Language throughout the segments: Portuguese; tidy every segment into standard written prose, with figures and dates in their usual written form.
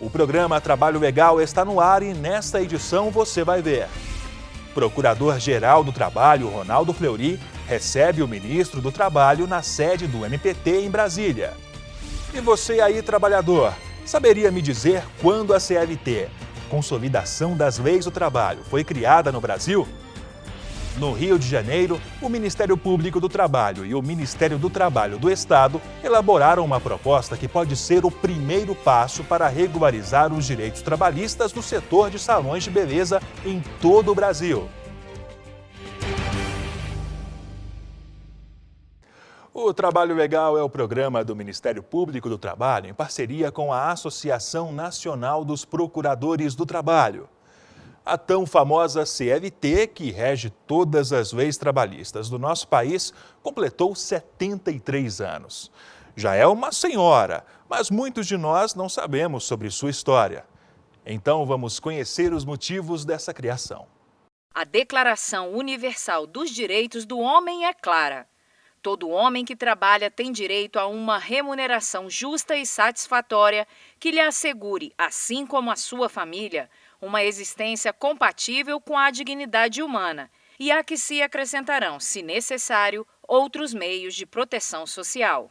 O programa Trabalho Legal está no ar e nesta edição você vai ver. Procurador-Geral do Trabalho, Ronaldo Fleury, recebe o ministro do Trabalho na sede do MPT em Brasília. E você aí, trabalhador, saberia me dizer quando a CLT, Consolidação das Leis do Trabalho, foi criada no Brasil? No Rio de Janeiro, o Ministério Público do Trabalho e o Ministério do Trabalho do Estado elaboraram uma proposta que pode ser o primeiro passo para regularizar os direitos trabalhistas no setor de salões de beleza em todo o Brasil. O Trabalho Legal é o programa do Ministério Público do Trabalho em parceria com a Associação Nacional dos Procuradores do Trabalho. A tão famosa CLT, que rege todas as leis trabalhistas do nosso país, completou 73 anos. Já é uma senhora, mas muitos de nós não sabemos sobre sua história. Então vamos conhecer os motivos dessa criação. A Declaração Universal dos Direitos do Homem é clara. Todo homem que trabalha tem direito a uma remuneração justa e satisfatória que lhe assegure, assim como a sua família, uma existência compatível com a dignidade humana e a que se acrescentarão, se necessário, outros meios de proteção social.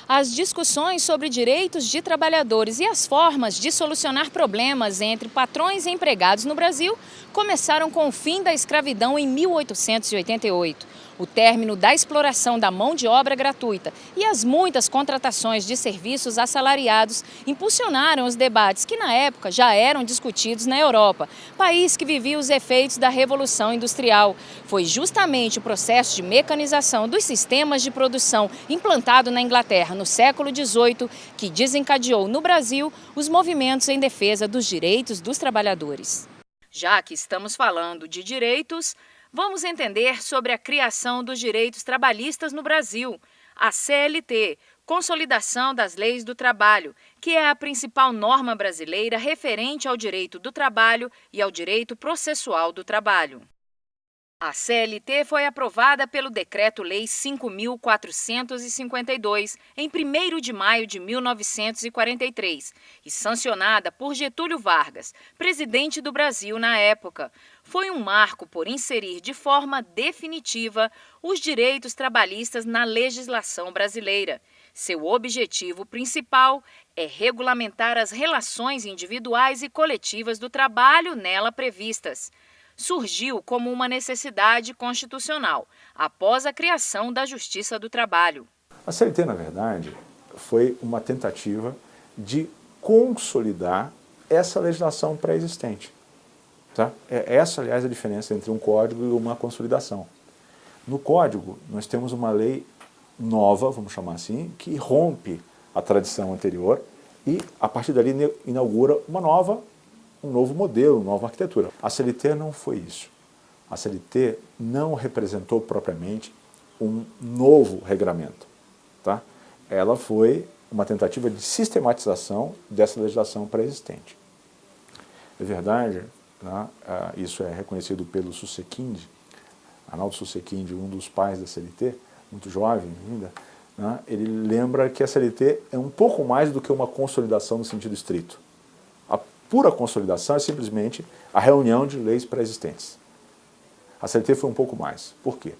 As discussões sobre direitos de trabalhadores e as formas de solucionar problemas entre patrões e empregados no Brasil começaram com o fim da escravidão em 1888. O término da exploração da mão de obra gratuita e as muitas contratações de serviços assalariados impulsionaram os debates que, na época, já eram discutidos na Europa, país que vivia os efeitos da Revolução Industrial. Foi justamente o processo de mecanização dos sistemas de produção implantado na Inglaterra no século XVIII que desencadeou no Brasil os movimentos em defesa dos direitos dos trabalhadores. Já que estamos falando de direitos, vamos entender sobre a criação dos direitos trabalhistas no Brasil, a CLT, Consolidação das Leis do Trabalho, que é a principal norma brasileira referente ao direito do trabalho e ao direito processual do trabalho. A CLT foi aprovada pelo Decreto-Lei 5.452 em 1º de maio de 1943 e sancionada por Getúlio Vargas, presidente do Brasil na época. Foi um marco por inserir de forma definitiva os direitos trabalhistas na legislação brasileira. Seu objetivo principal é regulamentar as relações individuais e coletivas do trabalho nela previstas. Surgiu como uma necessidade constitucional, após a criação da Justiça do Trabalho. A CLT, na verdade, foi uma tentativa de consolidar essa legislação pré-existente. Tá? Essa, aliás, é a diferença entre um código e uma consolidação. No código, nós temos uma lei nova, vamos chamar assim, que rompe a tradição anterior e, a partir dali, inaugura um novo modelo, uma nova arquitetura. A CLT não foi isso. A CLT não representou propriamente um novo regramento. Tá? Ela foi uma tentativa de sistematização dessa legislação pré-existente. É verdade, né? Isso é reconhecido pelo Susequinde, Arnaldo Susequinde, um dos pais da CLT, muito jovem ainda, né? Ele lembra que a CLT é um pouco mais do que uma consolidação no sentido estrito. A pura consolidação é simplesmente a reunião de leis pré-existentes. A CLT foi um pouco mais. Por quê?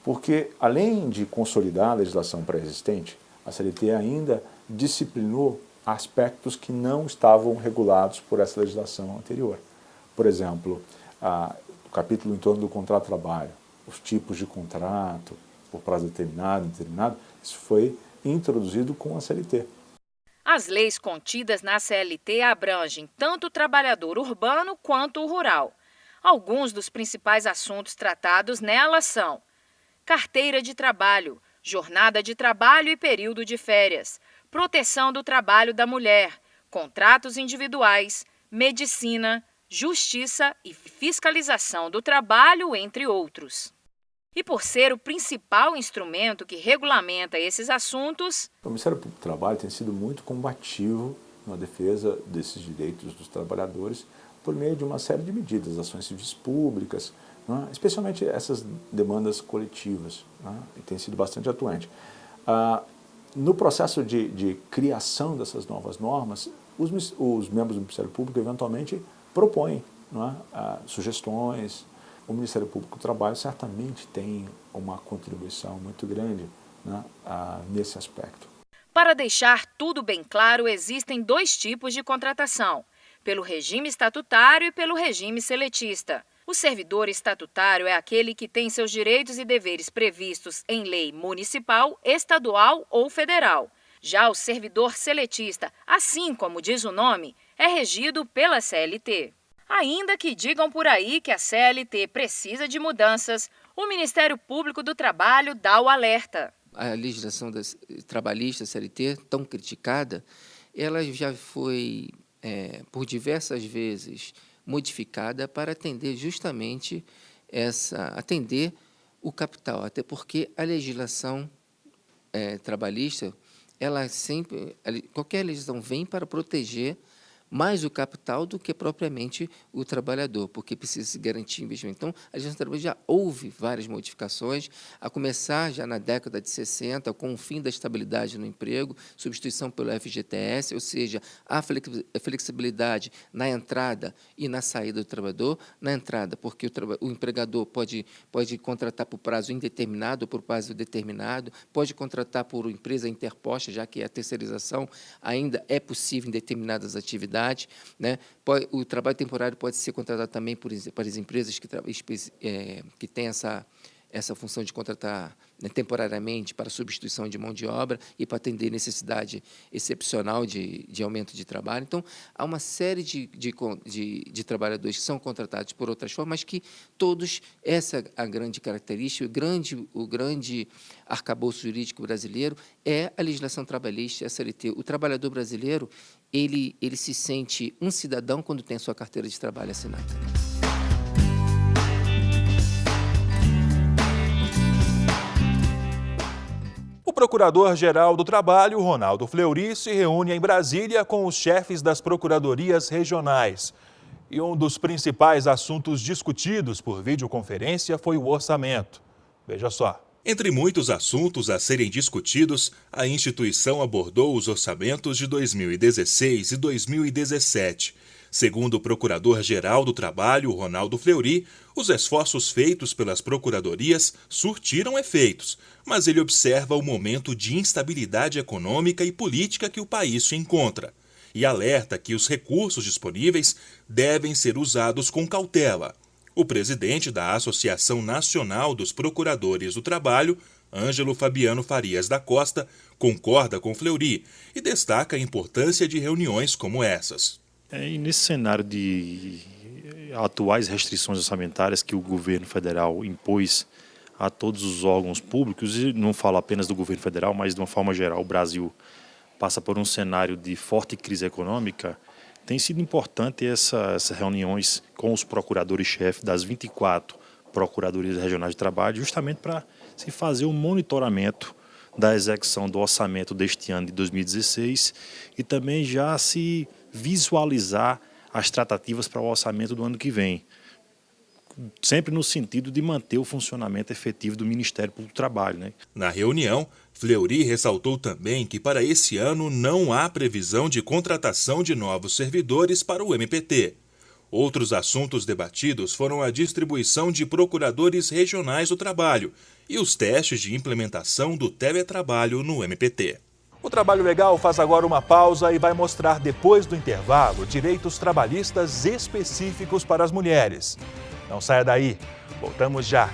Porque, além de consolidar a legislação pré-existente, a CLT ainda disciplinou aspectos que não estavam regulados por essa legislação anterior. Por exemplo, o capítulo em torno do contrato de trabalho, os tipos de contrato, por prazo determinado, indeterminado, isso foi introduzido com a CLT. As leis contidas na CLT abrangem tanto o trabalhador urbano quanto o rural. Alguns dos principais assuntos tratados nela são carteira de trabalho, jornada de trabalho e período de férias, proteção do trabalho da mulher, contratos individuais, medicina, justiça e fiscalização do trabalho, entre outros. E por ser o principal instrumento que regulamenta esses assuntos, o Ministério Público do Trabalho tem sido muito combativo na defesa desses direitos dos trabalhadores por meio de uma série de medidas, ações civis públicas, né? Especialmente essas demandas coletivas, né? E tem sido bastante atuante. No processo de criação dessas novas normas, os membros do Ministério Público eventualmente propõem, não é, sugestões. O Ministério Público do Trabalho certamente tem uma contribuição muito grande, né, nesse aspecto. Para deixar tudo bem claro, existem 2 tipos de contratação: pelo regime estatutário e pelo regime seletista. O servidor estatutário é aquele que tem seus direitos e deveres previstos em lei municipal, estadual ou federal. Já o servidor seletista, assim como diz o nome, é regido pela CLT. Ainda que digam por aí que a CLT precisa de mudanças, o Ministério Público do Trabalho dá o alerta. A legislação trabalhista, CLT, tão criticada, ela já foi, por diversas vezes, modificada para atender justamente atender o capital, até porque a legislação trabalhista, qualquer legislação vem para proteger mais o capital do que propriamente o trabalhador, porque precisa se garantir investimento. Então, a legislação trabalhista já houve várias modificações, a começar já na década de 60, com o fim da estabilidade no emprego, substituição pelo FGTS, ou seja, a flexibilidade na entrada e na saída do trabalhador. Na entrada, porque o empregador pode contratar por prazo indeterminado ou por prazo determinado, pode contratar por empresa interposta, já que a terceirização ainda é possível em determinadas atividades. Né? O trabalho temporário pode ser contratado também para as empresas que têm essa função de contratar, né, temporariamente para substituição de mão de obra e para atender necessidade excepcional de aumento de trabalho. Então, há uma série de trabalhadores que são contratados por outras formas, mas que todos, essa é a grande característica, o grande arcabouço jurídico brasileiro é a legislação trabalhista, a CLT. O trabalhador brasileiro, ele se sente um cidadão quando tem a sua carteira de trabalho assinada. O Procurador-Geral do Trabalho, Ronaldo Fleury, se reúne em Brasília com os chefes das procuradorias regionais. E um dos principais assuntos discutidos por videoconferência foi o orçamento. Veja só. Entre muitos assuntos a serem discutidos, a instituição abordou os orçamentos de 2016 e 2017. Segundo o Procurador-Geral do Trabalho, Ronaldo Fleury, os esforços feitos pelas procuradorias surtiram efeitos, mas ele observa o momento de instabilidade econômica e política que o país se encontra e alerta que os recursos disponíveis devem ser usados com cautela. O presidente da Associação Nacional dos Procuradores do Trabalho, Ângelo Fabiano Farias da Costa, concorda com Fleury e destaca a importância de reuniões como essas. E nesse cenário de atuais restrições orçamentárias que o governo federal impôs a todos os órgãos públicos, e não falo apenas do governo federal, mas de uma forma geral, o Brasil passa por um cenário de forte crise econômica, tem sido importante essas reuniões com os procuradores-chefes das 24 procuradorias regionais de trabalho, justamente para se fazer um monitoramento da execução do orçamento deste ano de 2016 e também já se visualizar as tratativas para o orçamento do ano que vem, sempre no sentido de manter o funcionamento efetivo do Ministério Público do Trabalho, né? Na reunião, Fleury ressaltou também que para esse ano não há previsão de contratação de novos servidores para o MPT. Outros assuntos debatidos foram a distribuição de procuradores regionais do trabalho e os testes de implementação do teletrabalho no MPT. O Trabalho Legal faz agora uma pausa e vai mostrar depois do intervalo direitos trabalhistas específicos para as mulheres. Não saia daí, voltamos já.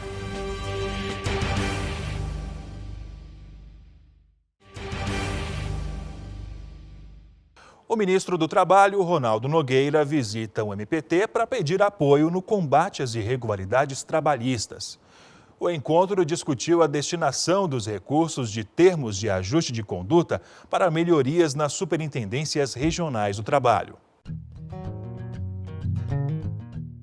O ministro do Trabalho, Ronaldo Nogueira, visita o MPT para pedir apoio no combate às irregularidades trabalhistas. O encontro discutiu a destinação dos recursos de termos de ajuste de conduta para melhorias nas superintendências regionais do trabalho.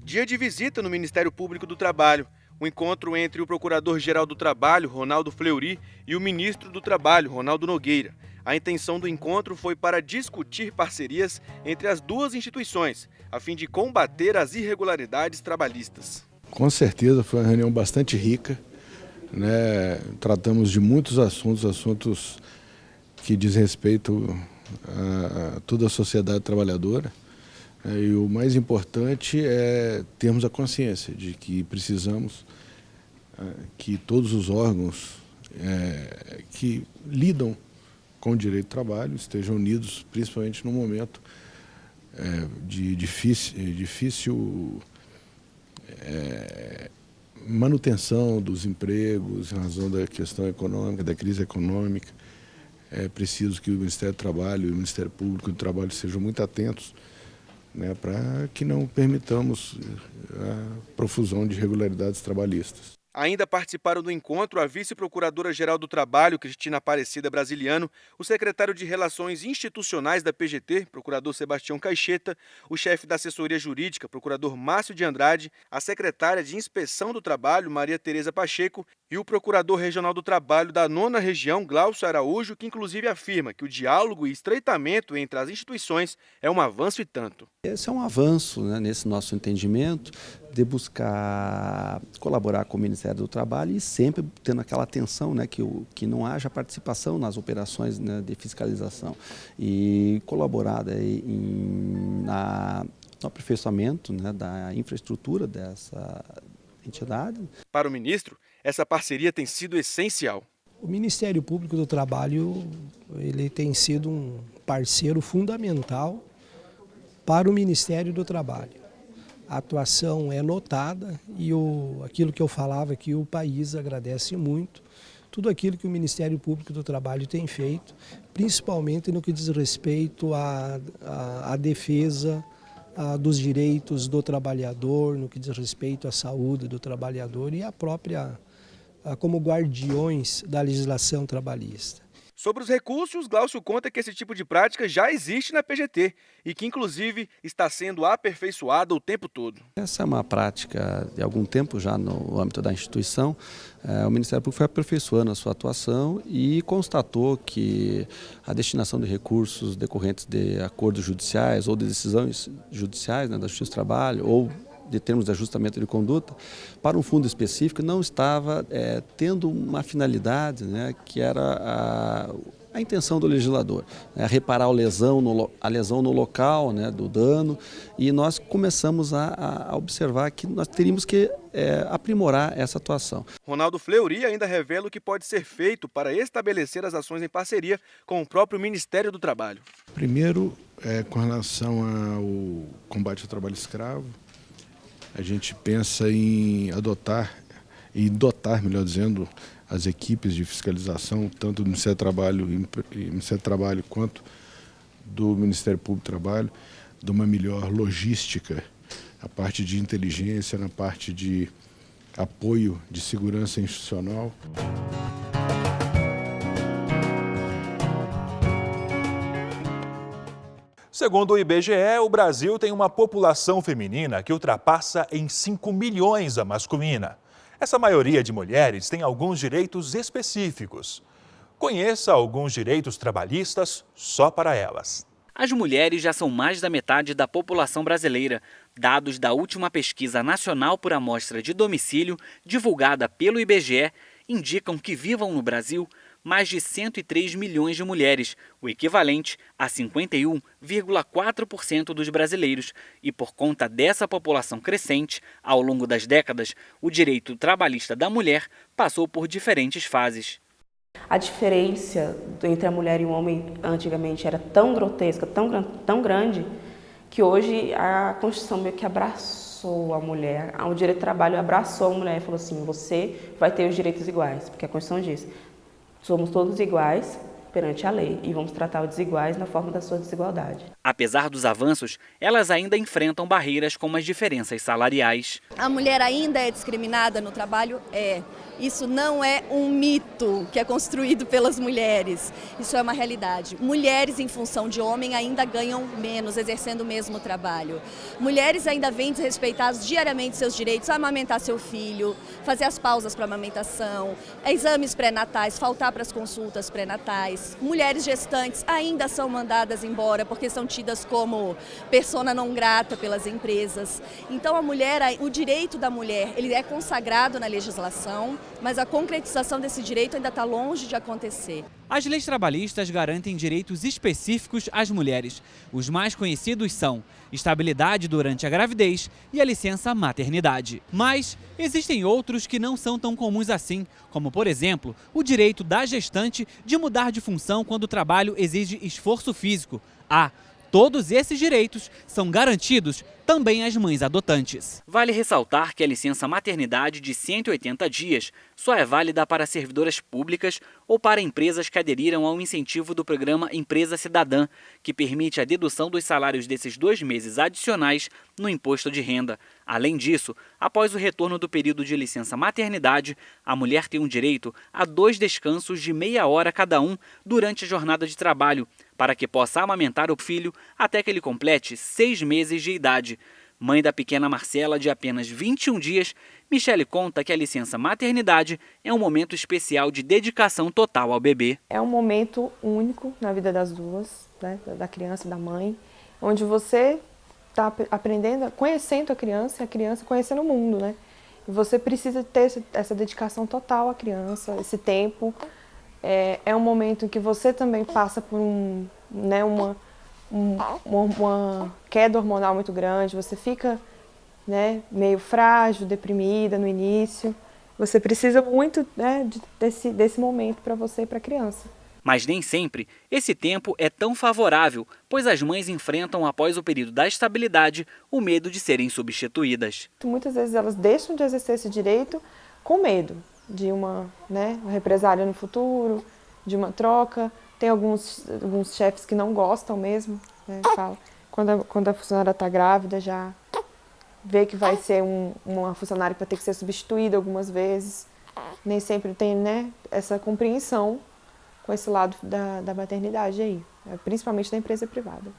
Dia de visita no Ministério Público do Trabalho. O encontro entre o Procurador-Geral do Trabalho, Ronaldo Fleury, e o Ministro do Trabalho, Ronaldo Nogueira. A intenção do encontro foi para discutir parcerias entre as duas instituições, a fim de combater as irregularidades trabalhistas. Com certeza foi uma reunião bastante rica, né? Tratamos de muitos assuntos que diz respeito a toda a sociedade trabalhadora. E o mais importante é termos a consciência de que precisamos que todos os órgãos que lidam com o direito do trabalho estejam unidos, principalmente no momento de difícil manutenção dos empregos, em razão da questão econômica, da crise econômica. É preciso que o Ministério do Trabalho e o Ministério Público do Trabalho sejam muito atentos, né, para que não permitamos a profusão de irregularidades trabalhistas. Ainda participaram do encontro a vice-procuradora-geral do Trabalho, Cristina Aparecida Brasiliano, o secretário de Relações Institucionais da PGT, procurador Sebastião Caixeta, o chefe da assessoria jurídica, procurador Márcio de Andrade, a secretária de Inspeção do Trabalho, Maria Tereza Pacheco, e o procurador regional do Trabalho da 9ª Região, Glaucio Araújo, que inclusive afirma que o diálogo e estreitamento entre as instituições é um avanço e tanto. Esse é um avanço, né, nesse nosso entendimento, de buscar colaborar com o Ministério do Trabalho e sempre tendo aquela atenção, né, que não haja participação nas operações, né, de fiscalização e colaborar no aperfeiçoamento, né, da infraestrutura dessa entidade. Para o ministro, essa parceria tem sido essencial. O Ministério Público do Trabalho ele tem sido um parceiro fundamental para o Ministério do Trabalho. A atuação é notada e aquilo que eu falava aqui, o país agradece muito. Tudo aquilo que o Ministério Público do Trabalho tem feito, principalmente no que diz respeito à defesa dos direitos do trabalhador, no que diz respeito à saúde do trabalhador e como guardiões da legislação trabalhista. Sobre os recursos, Glaucio conta que esse tipo de prática já existe na PGT e que, inclusive, está sendo aperfeiçoada o tempo todo. Essa é uma prática de algum tempo já no âmbito da instituição. O Ministério Público foi aperfeiçoando a sua atuação e constatou que a destinação de recursos decorrentes de acordos judiciais ou de decisões judiciais, né, da Justiça do Trabalho ou de termos de ajustamento de conduta, para um fundo específico não estava tendo uma finalidade, né, que era a intenção do legislador, né, reparar a lesão no local, né, do dano, e nós começamos a observar que nós teríamos que aprimorar essa atuação. Ronaldo Fleury ainda revela o que pode ser feito para estabelecer as ações em parceria com o próprio Ministério do Trabalho. Primeiro, com relação ao combate ao trabalho escravo, a gente pensa em dotar, melhor dizendo, as equipes de fiscalização, tanto do Ministério do Trabalho quanto do Ministério Público do Trabalho, de uma melhor logística, a parte de inteligência, na parte de apoio de segurança institucional. Segundo o IBGE, o Brasil tem uma população feminina que ultrapassa em 5 milhões a masculina. Essa maioria de mulheres tem alguns direitos específicos. Conheça alguns direitos trabalhistas só para elas. As mulheres já são mais da metade da população brasileira. Dados da última pesquisa nacional por amostra de domicílio, divulgada pelo IBGE, indicam que vivam no Brasil mais de 103 milhões de mulheres, o equivalente a 51,4% dos brasileiros. E por conta dessa população crescente, ao longo das décadas, o direito trabalhista da mulher passou por diferentes fases. A diferença entre a mulher e o homem antigamente era tão grotesca, tão grande, que hoje a Constituição meio que abraçou a mulher, o direito do trabalho abraçou a mulher e falou assim, você vai ter os direitos iguais, porque a Constituição diz, somos todos iguais perante a lei e vamos tratar os desiguais na forma da sua desigualdade. Apesar dos avanços, elas ainda enfrentam barreiras como as diferenças salariais. A mulher ainda é discriminada no trabalho? Isso não é um mito que é construído pelas mulheres, isso é uma realidade. Mulheres em função de homem ainda ganham menos, exercendo o mesmo trabalho. Mulheres ainda vêm desrespeitar diariamente seus direitos a amamentar seu filho, fazer as pausas para amamentação, exames pré-natais, faltar para as consultas pré-natais. Mulheres gestantes ainda são mandadas embora porque são tidas como persona não grata pelas empresas. Então o direito da mulher, ele é consagrado na legislação, mas a concretização desse direito ainda está longe de acontecer. As leis trabalhistas garantem direitos específicos às mulheres. Os mais conhecidos são estabilidade durante a gravidez e a licença maternidade. Mas existem outros que não são tão comuns assim, como, por exemplo, o direito da gestante de mudar de função quando o trabalho exige esforço físico. Todos esses direitos são garantidos também às mães adotantes. Vale ressaltar que a licença maternidade de 180 dias só é válida para servidoras públicas ou para empresas que aderiram ao incentivo do programa Empresa Cidadã, que permite a dedução dos salários desses 2 meses adicionais no imposto de renda. Além disso, após o retorno do período de licença maternidade, a mulher tem um direito a 2 descansos de meia hora cada um durante a jornada de trabalho, para que possa amamentar o filho até que ele complete 6 meses de idade. Mãe da pequena Marcela, de apenas 21 dias, Michele conta que a licença maternidade é um momento especial de dedicação total ao bebê. É um momento único na vida das duas, né, da criança e da mãe, onde você está aprendendo, conhecendo a criança e a criança conhecendo o mundo, né? E você precisa ter essa dedicação total à criança, esse tempo. É um momento em que você também passa por uma queda hormonal muito grande, você fica, né, meio frágil, deprimida no início. Você precisa muito, né, desse momento para você e para a criança. Mas nem sempre esse tempo é tão favorável, pois as mães enfrentam, após o período da estabilidade, o medo de serem substituídas. Muitas vezes elas deixam de exercer esse direito com medo de uma represália no futuro, de uma troca. Tem alguns chefes que não gostam mesmo, né? Fala, quando a funcionária está grávida, já vê que vai ser uma funcionária que vai ter que ser substituída algumas vezes. Nem sempre tem, né, essa compreensão com esse lado da maternidade aí, principalmente da empresa privada.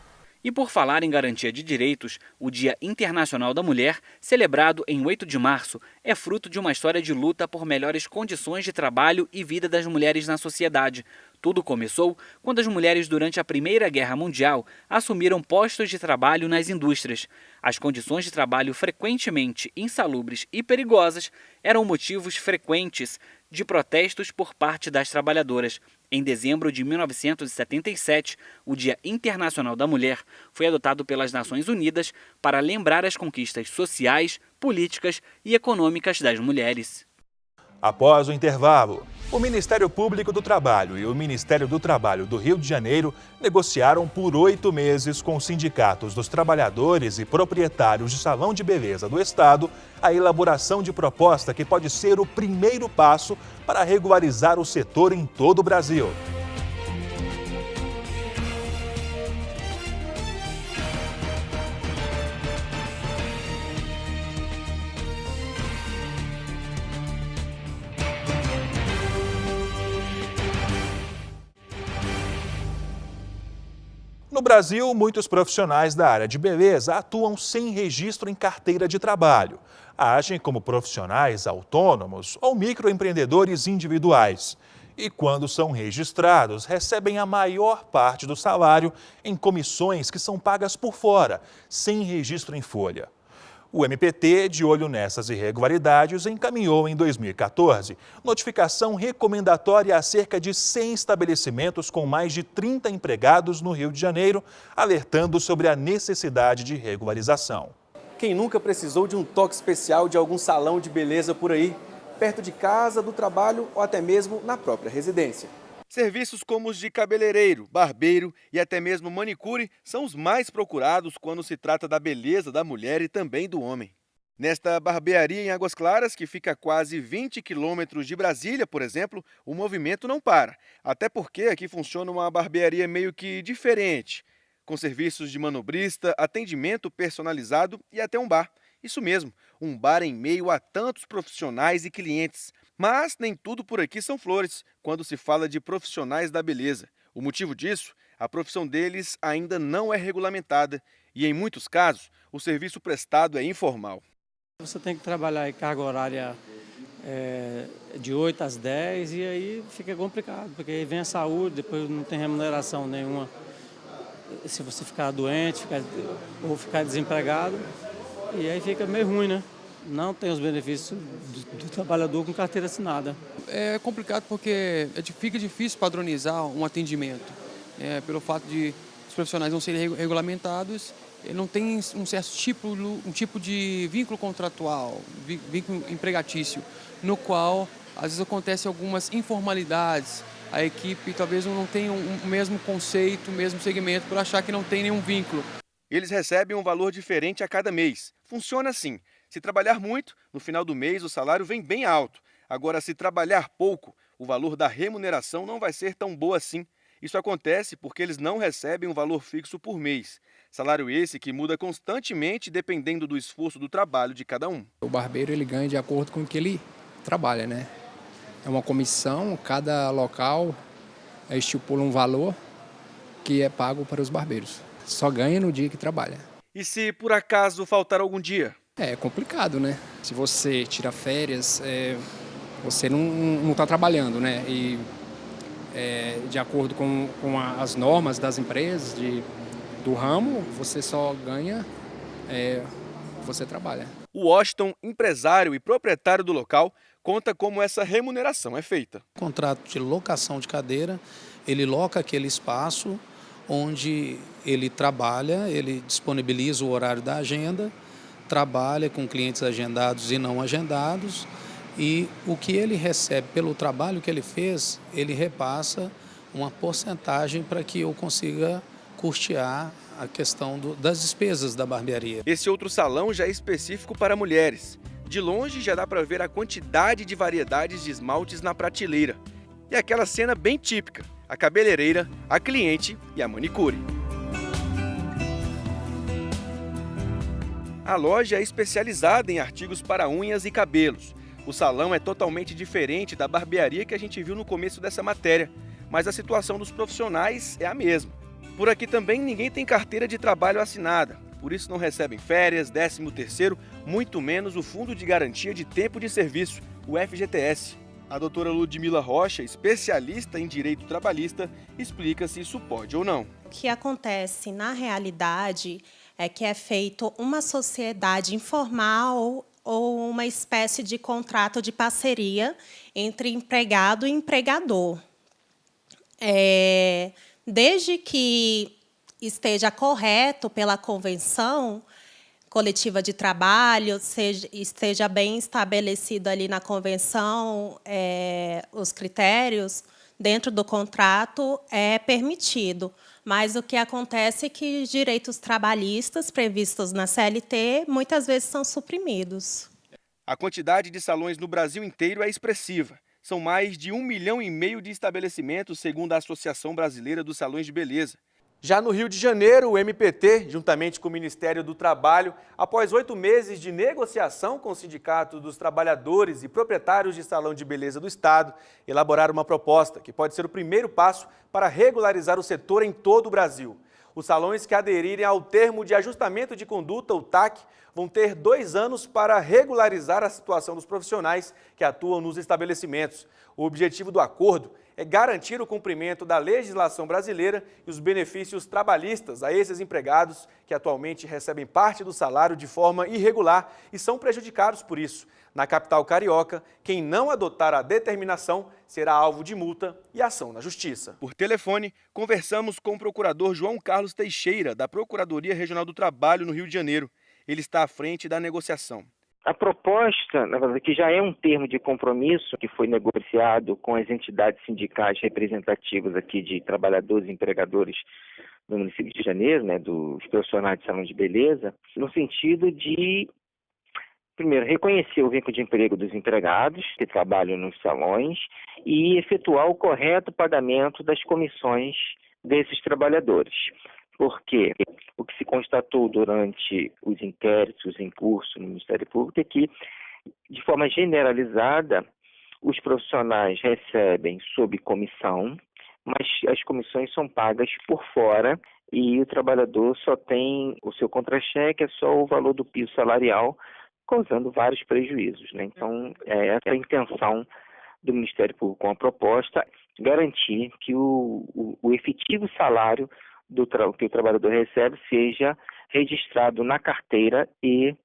E por falar em garantia de direitos, o Dia Internacional da Mulher, celebrado em 8 de março, é fruto de uma história de luta por melhores condições de trabalho e vida das mulheres na sociedade. Tudo começou quando as mulheres, durante a Primeira Guerra Mundial, assumiram postos de trabalho nas indústrias. As condições de trabalho frequentemente insalubres e perigosas eram motivos frequentes de protestos por parte das trabalhadoras. Em dezembro de 1977, o Dia Internacional da Mulher foi adotado pelas Nações Unidas para lembrar as conquistas sociais, políticas e econômicas das mulheres. Após o intervalo, o Ministério Público do Trabalho e o Ministério do Trabalho do Rio de Janeiro negociaram por 8 meses com os sindicatos dos trabalhadores e proprietários de salão de beleza do Estado a elaboração de proposta que pode ser o primeiro passo para regularizar o setor em todo o Brasil. No Brasil, muitos profissionais da área de beleza atuam sem registro em carteira de trabalho. Agem como profissionais autônomos ou microempreendedores individuais. E quando são registrados, recebem a maior parte do salário em comissões que são pagas por fora, sem registro em folha. O MPT, de olho nessas irregularidades, encaminhou em 2014 notificação recomendatória a cerca de 100 estabelecimentos com mais de 30 empregados no Rio de Janeiro, alertando sobre a necessidade de regularização. Quem nunca precisou de um toque especial de algum salão de beleza por aí, perto de casa, do trabalho ou até mesmo na própria residência? Serviços como os de cabeleireiro, barbeiro e até mesmo manicure são os mais procurados quando se trata da beleza da mulher e também do homem. Nesta barbearia em Águas Claras, que fica a quase 20 quilômetros de Brasília, por exemplo, o movimento não para. Até porque aqui funciona uma barbearia meio que diferente, com serviços de manobrista, atendimento personalizado e até um bar. Isso mesmo, um bar em meio a tantos profissionais e clientes. Mas nem tudo por aqui são flores, quando se fala de profissionais da beleza. O motivo disso, a profissão deles ainda não é regulamentada e, em muitos casos, o serviço prestado é informal. Você tem que trabalhar em carga horária de 8 às 10 e aí fica complicado, porque aí vem a saúde, depois não tem remuneração nenhuma. Se você ficar doente ou ficar desempregado, e aí fica meio ruim, né? não tem os benefícios do trabalhador com carteira assinada. É complicado porque fica difícil padronizar um atendimento, pelo fato de os profissionais não serem regulamentados, não tem um certo tipo de vínculo contratual, vínculo empregatício, no qual às vezes acontecem algumas informalidades. A equipe talvez não tenha o mesmo conceito, o mesmo segmento, por achar que não tem nenhum vínculo. Eles recebem um valor diferente a cada mês. Funciona assim: se trabalhar muito, no final do mês o salário vem bem alto. Agora, se trabalhar pouco, o valor da remuneração não vai ser tão boa assim. Isso acontece porque eles não recebem um valor fixo por mês. Salário esse que muda constantemente dependendo do esforço do trabalho de cada um. O barbeiro ele ganha de acordo com o que ele trabalha, né? É uma comissão, cada local estipula um valor que é pago para os barbeiros. Só ganha no dia que trabalha. E se por acaso faltar algum dia? É complicado, né? Se você tira férias, você não está trabalhando, né? E de acordo com as normas das empresas, do ramo, você só ganha, você trabalha. O Washington, empresário e proprietário do local, conta como essa remuneração é feita. Contrato de locação de cadeira, ele loca aquele espaço onde ele trabalha, ele disponibiliza o horário da agenda, trabalha com clientes agendados e não agendados, e o que ele recebe pelo trabalho que ele fez, ele repassa uma porcentagem para que eu consiga custear a questão das despesas da barbearia. Esse outro salão já é específico para mulheres. De longe já dá para ver a quantidade de variedades de esmaltes na prateleira. E aquela cena bem típica: a cabeleireira, a cliente e a manicure. A loja é especializada em artigos para unhas e cabelos. O salão é totalmente diferente da barbearia que a gente viu no começo dessa matéria, mas a situação dos profissionais é a mesma. Por aqui também ninguém tem carteira de trabalho assinada, por isso não recebem férias, 13º, muito menos o Fundo de Garantia de Tempo de Serviço, o FGTS. A doutora Ludmila Rocha, especialista em direito trabalhista, explica se isso pode ou não. O que acontece na realidade é que é feito uma sociedade informal ou uma espécie de contrato de parceria entre empregado e empregador. Desde que esteja correto pela convenção coletiva de trabalho, esteja bem estabelecido ali na convenção os critérios, dentro do contrato é permitido. Mas o que acontece é que os direitos trabalhistas previstos na CLT muitas vezes são suprimidos. A quantidade de salões no Brasil inteiro é expressiva. São mais de 1,5 milhão de estabelecimentos, segundo a Associação Brasileira dos Salões de Beleza. Já no Rio de Janeiro, o MPT, juntamente com o Ministério do Trabalho, após 8 meses de negociação com o Sindicato dos Trabalhadores e Proprietários de Salão de Beleza do Estado, elaboraram uma proposta que pode ser o primeiro passo para regularizar o setor em todo o Brasil. Os salões que aderirem ao termo de ajustamento de conduta, o TAC, vão ter 2 anos para regularizar a situação dos profissionais que atuam nos estabelecimentos. O objetivo do acordo é garantir o cumprimento da legislação brasileira e os benefícios trabalhistas a esses empregados que atualmente recebem parte do salário de forma irregular e são prejudicados por isso. Na capital carioca, quem não adotar a determinação será alvo de multa e ação na Justiça. Por telefone, conversamos com o procurador João Carlos Teixeira, da Procuradoria Regional do Trabalho no Rio de Janeiro. Ele está à frente da negociação. A proposta, na verdade, que já é um termo de compromisso que foi negociado com as entidades sindicais representativas aqui de trabalhadores e empregadores do município de Janeiro, né, dos profissionais de salão de beleza, no sentido de, primeiro, reconhecer o vínculo de emprego dos empregados que trabalham nos salões e efetuar o correto pagamento das comissões desses trabalhadores. Porque o que se constatou durante os inquéritos em curso no Ministério Público é que, de forma generalizada, os profissionais recebem sob comissão, mas as comissões são pagas por fora e o trabalhador só tem o seu contra-cheque, é só o valor do piso salarial, causando vários prejuízos, né? Então, essa é a intenção do Ministério Público com a proposta, garantir que o efetivo salário que o trabalhador recebe seja registrado na carteira e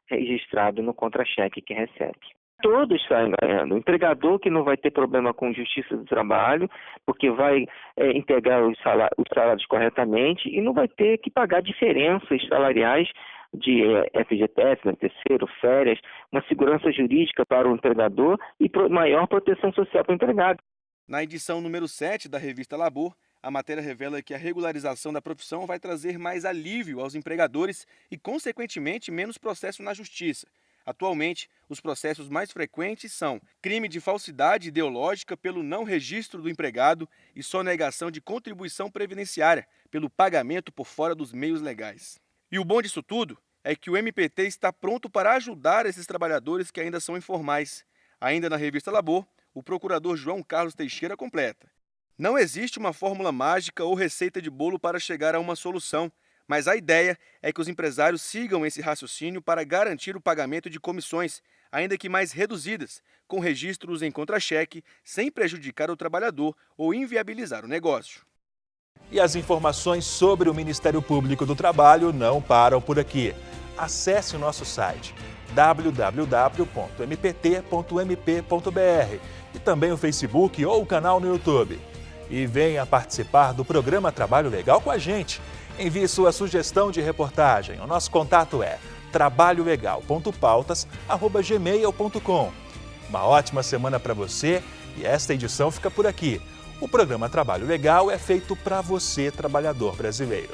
registrado no contra-cheque que recebe. Todos saem ganhando. O empregador que não vai ter problema com justiça do trabalho, porque vai integrar os salários corretamente e não vai ter que pagar diferenças salariais de FGTS, terceiro, férias, uma segurança jurídica para o empregador e maior proteção social para o empregado. Na edição número 7 da revista Labor, a matéria revela que a regularização da profissão vai trazer mais alívio aos empregadores e, consequentemente, menos processo na justiça. Atualmente, os processos mais frequentes são crime de falsidade ideológica pelo não registro do empregado e sonegação de contribuição previdenciária pelo pagamento por fora dos meios legais. E o bom disso tudo é que o MPT está pronto para ajudar esses trabalhadores que ainda são informais. Ainda na revista Labor, o procurador João Carlos Teixeira completa: não existe uma fórmula mágica ou receita de bolo para chegar a uma solução, mas a ideia é que os empresários sigam esse raciocínio para garantir o pagamento de comissões, ainda que mais reduzidas, com registros em contra-cheque, sem prejudicar o trabalhador ou inviabilizar o negócio. E as informações sobre o Ministério Público do Trabalho não param por aqui. Acesse o nosso site www.mpt.mp.br e também o Facebook ou o canal no YouTube. E venha participar do programa Trabalho Legal com a gente. Envie sua sugestão de reportagem. O nosso contato é trabalholegal.pautas@gmail.com. Uma ótima semana para você e esta edição fica por aqui. O programa Trabalho Legal é feito para você, trabalhador brasileiro.